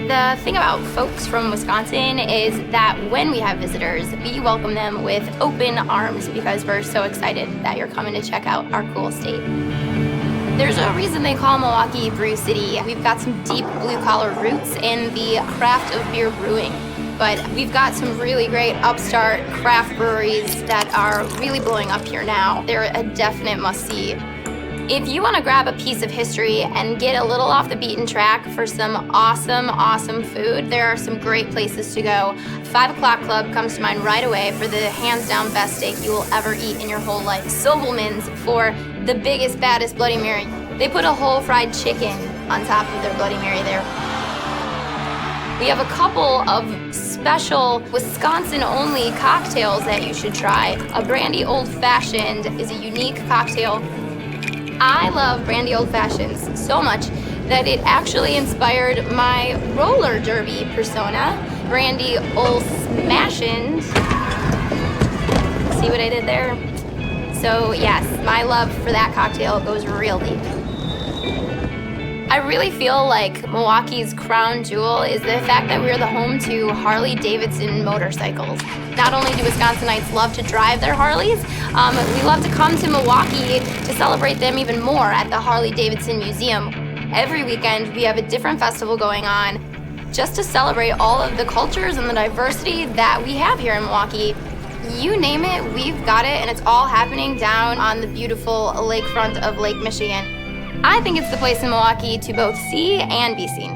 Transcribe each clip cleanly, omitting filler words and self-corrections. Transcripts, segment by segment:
The thing about folks from Wisconsin is that when we have visitors, we welcome them with open arms because we're so excited that you're coming to check out our cool state. There's a reason they call Milwaukee Brew City. We've got some deep blue-collar roots in the craft of beer brewing, but we've got some really great upstart craft breweries that are really blowing up here now. They're a definite must-see. If you want to grab a piece of history and get a little off the beaten track for some awesome food, there are some great places to go. 5 O'Clock Club comes to mind right away for the hands-down best steak you will ever eat in your whole life. Sobelman's for the biggest, baddest Bloody Mary. They put a whole fried chicken on top of their Bloody Mary there. We have a couple of special Wisconsin-only cocktails that you should try. A brandy old fashioned is a unique cocktail. I love brandy old fashions so much that it actually inspired my roller derby persona, brandy old smashin'. See what I did there? So yes, my love for that cocktail goes real deep. I really feel like Milwaukee's crown jewel is the fact that we're the home to Harley-Davidson motorcycles. Not only do Wisconsinites love to drive their Harleys, we love to come to Milwaukee to celebrate them even more at the Harley-Davidson Museum. Every weekend we have a different festival going on just to celebrate all of the cultures and the diversity that we have here in Milwaukee. You name it, we've got it, and it's all happening down on the beautiful lakefront of Lake Michigan. I think it's the place in Milwaukee to both see and be seen.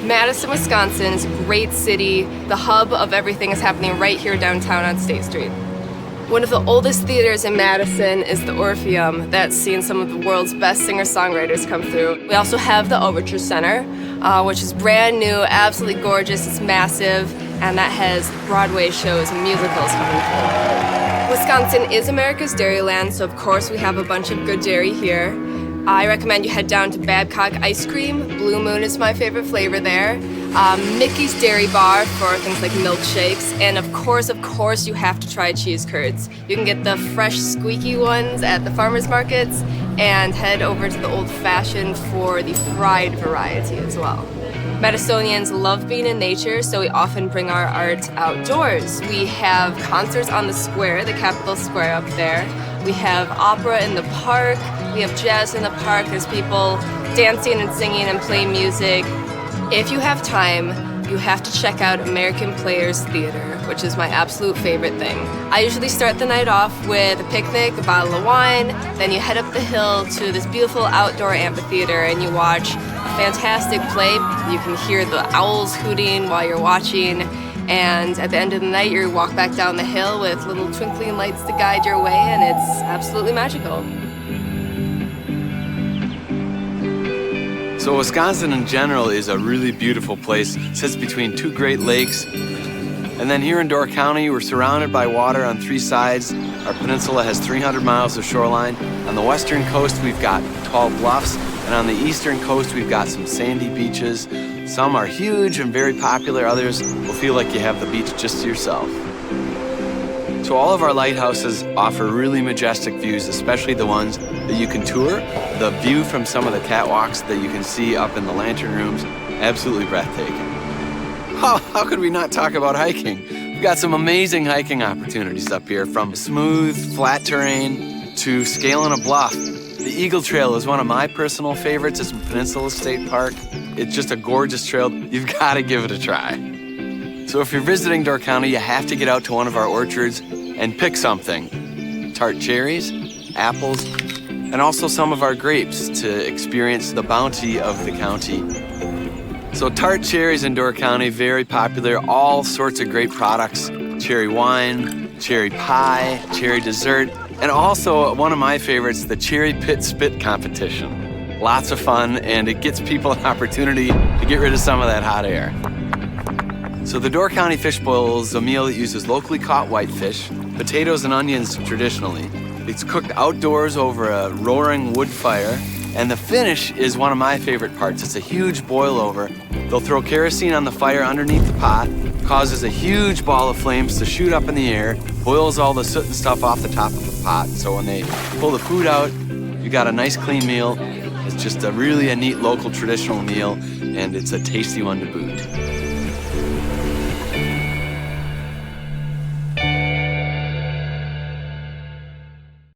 Madison, Wisconsin is a great city. The hub of everything is happening right here downtown on State Street. One of the oldest theaters in Madison is the Orpheum. That's seen some of the world's best singer-songwriters come through. We also have the Overture Center, which is brand new, absolutely gorgeous. It's massive, and that has Broadway shows and musicals coming through. Wisconsin is America's Dairyland, so of course we have a bunch of good dairy here. I recommend you head down to Babcock Ice Cream. Blue Moon is my favorite flavor there. Mickey's Dairy Bar for things like milkshakes. And of course, you have to try cheese curds. You can get the fresh, squeaky ones at the farmers markets and head over to the Old Fashioned for the fried variety as well. Madisonians love being in nature, so we often bring our art outdoors. We have concerts on the square, the Capitol Square up there. We have opera in the park. We have jazz in the park. There's people dancing and singing and playing music. If you have time, you have to check out American Players Theater, which is my absolute favorite thing. I usually start the night off with a picnic, a bottle of wine, then you head up the hill to this beautiful outdoor amphitheater and you watch a fantastic play. You can hear the owls hooting while you're watching, and at the end of the night you walk back down the hill with little twinkling lights to guide your way, and it's absolutely magical. So Wisconsin in general is a really beautiful place. It sits between 2 great lakes. And then here in Door County, we're surrounded by water on 3 sides. Our peninsula has 300 miles of shoreline. On the western coast, we've got tall bluffs. And on the eastern coast, we've got some sandy beaches. Some are huge and very popular. Others will feel like you have the beach just to yourself. So all of our lighthouses offer really majestic views, especially the ones that you can tour. The view from some of the catwalks that you can see up in the lantern rooms, absolutely breathtaking. How could we not talk about hiking? We've got some amazing hiking opportunities up here, from smooth, flat terrain to scaling a bluff. The Eagle Trail is one of my personal favorites. It's in Peninsula State Park. It's just a gorgeous trail. You've got to give it a try. So if you're visiting Door County, you have to get out to one of our orchards and pick something. Tart cherries, apples, and also some of our grapes to experience the bounty of the county. So tart cherries in Door County, very popular. All sorts of great products. Cherry wine, cherry pie, cherry dessert, and also one of my favorites, the cherry pit spit competition. Lots of fun, and it gets people an opportunity to get rid of some of that hot air. So the Door County Fish Boil is a meal that uses locally caught whitefish, potatoes and onions traditionally. It's cooked outdoors over a roaring wood fire, and the finish is one of my favorite parts. It's a huge boil over. They'll throw kerosene on the fire underneath the pot, causes a huge ball of flames to shoot up in the air, boils all the soot and stuff off the top of the pot. So when they pull the food out, You got a nice clean meal. It's just a really neat local traditional meal, and it's a tasty one to boot.